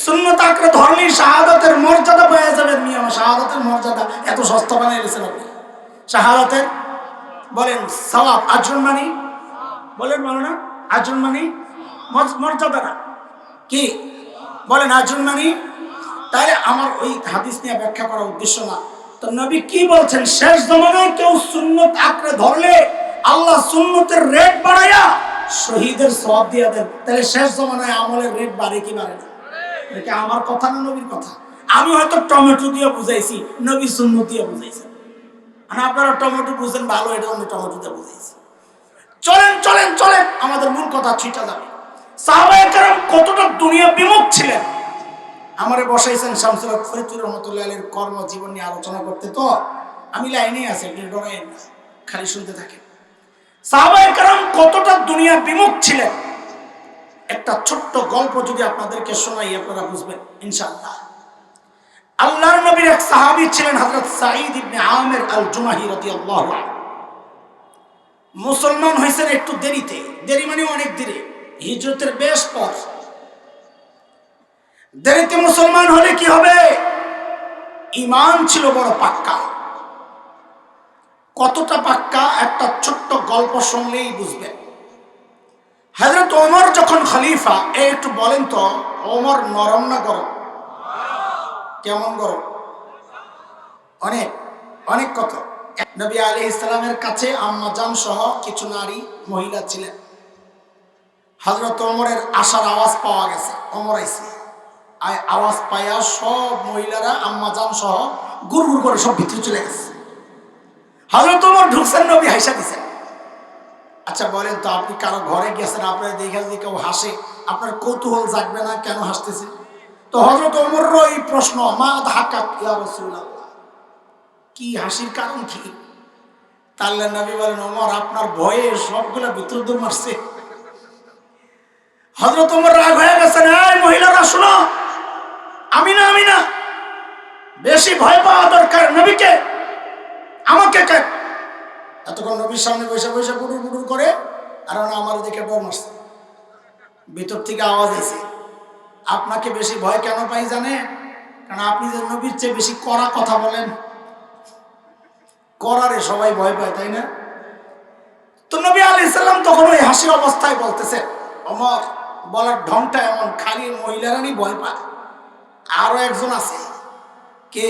সুন্নত আঁকড়ে ধরলেই শাহাদাতের মর্যাদা পেয়ে যাবেন। মিয়া শাহাদাতের মর্যাদা এত সস্তা বানিয়ে দিয়েছেন আপনি। শাহাদাতের বলেন সওয়াব, আজরুন মানে বলেন বলো না, আজরুন মানে মর্যাদা না কি বলেন, আজরুন মানে। তাই আমার ওই হাদিস নিয়ে ব্যাখ্যা করার উদ্দেশ্য না। তো নবী কি বলছেন, শেষ জমানায় কেউ সুন্নত আঁকড়ে ধরলে আল্লাহ সুন্নতের রেট বাড়ায়া শহীদের সওয়াব দিয়ে দেন। তাহলে শেষ জমানায় আমলের রেট বাড়ে কি বাড়ে না? এটা আমার কথা না নবীর কথা? আমি হয়তো টমেটো দিয়ে বুঝাইছি, নবী সুন্নত দিয়ে বুঝাইছেন। মানে আপনারা টমেটো বুঝেন ভালো, এটা আমি টমেটো দিয়ে বুঝাইছি। চলেন চলেন চলেন, আমাদের মূল কথা ছিটা যাবে। সাহাবায়ে কেরাম কতটা দুনিয়া বিমুখ ছিলেন। আমারে বসাইছেন শামসুল হক ফরিদপুর রহমতুল্লাহ আলাইহির কর্মজীবন নিয়ে আলোচনা করতে, তো আমি লাইনে আছি, আপনি ডরায়েন না, খালি শুনতে থাকেন। সাহাবায়ে কেরাম কতটা দুনিয়া বিমুখ ছিলেন, একটা ছোট্ট গল্প যদি আপনাদেরকে শোনাই আপনারা বুঝবেন ইনশাআল্লাহ। আল্লাহর নবীর এক সাহাবী ছিলেন হযরত সাঈদ ইবনে আমির আল জুমাহি রাদিয়াল্লাহু আনহু। মুসলমান হয়েছেন একটু দেরিতে, দেরি মানে অনেক দেরি, হিজরতের বেশ পর। দেরিতে মুসলমান হলে কি হবে? ঈমান ছিল বড় পাক্কা। কতটা পাক্কা একটা ছোট্ট গল্প শুনলেই বুঝবেন। হযরত ওমর যখন খলিফা, একটু বলেন তো ওমর নরম না গরম? কেমন গরম? অনেক অনেক কত। নবী আলাইহিস সালামের কাছে আম্মাজান সহ কিছু নারী মহিলা ছিলেন। হযরত ওমরের আসার আওয়াজ পাওয়া গেছে, ওমর আইছে। আওয়াজ পায়া সব মহিলারা আম্মাজান সহ গুড়গুড় করে সব ভিতরে চলে গেছে। হযরত ওমর ঢুকছেন, নবী হাসা দিছেন। আচ্ছা বলেন তো, আপনি কারো ঘরে গেছেন, আপনার দেখে যদি কেউ হাসে, আপনার কৌতূহল জাগবে না কেন হাসতেছে? তো হযরত ওমরের এই প্রশ্ন, মা দাহাকাক ইয়া রাসূলুল্লাহ, কি হাসির কারণ কি? তাহলে নবী বলেন, ওমর আপনার ভয়ে সবগুলা ভিতর দৌড় মারছে। হযরত ওমর রাগ হয়ে গেছেন, এই মহিলারা শুনো, আমি না, বেশি ভয় পাওয়া দরকার নবীকে, আমাকে কেন? এতক্ষণ নবীর সামনে বসে বসে বুড়ুর বুড়ুর করে, আর আমার দিকে ডর মারছে। ভিতর থেকে আওয়াজ এসে, আপনাকে বেশি ভয় কেন পাই জানে? কারণ আপনি যে নবীর চেয়ে বেশি কড়া কথা বলেন, কড়ারে সবাই ভয় পায়, তাই না? তো নবী আলাইহিস সালাম তখন ওই হাসি অবস্থায় বলতেছে, ওমর বলার ঢংটা এমন, খালি মহিলারাই ভয় পায়, আরো একজন আছে। কে?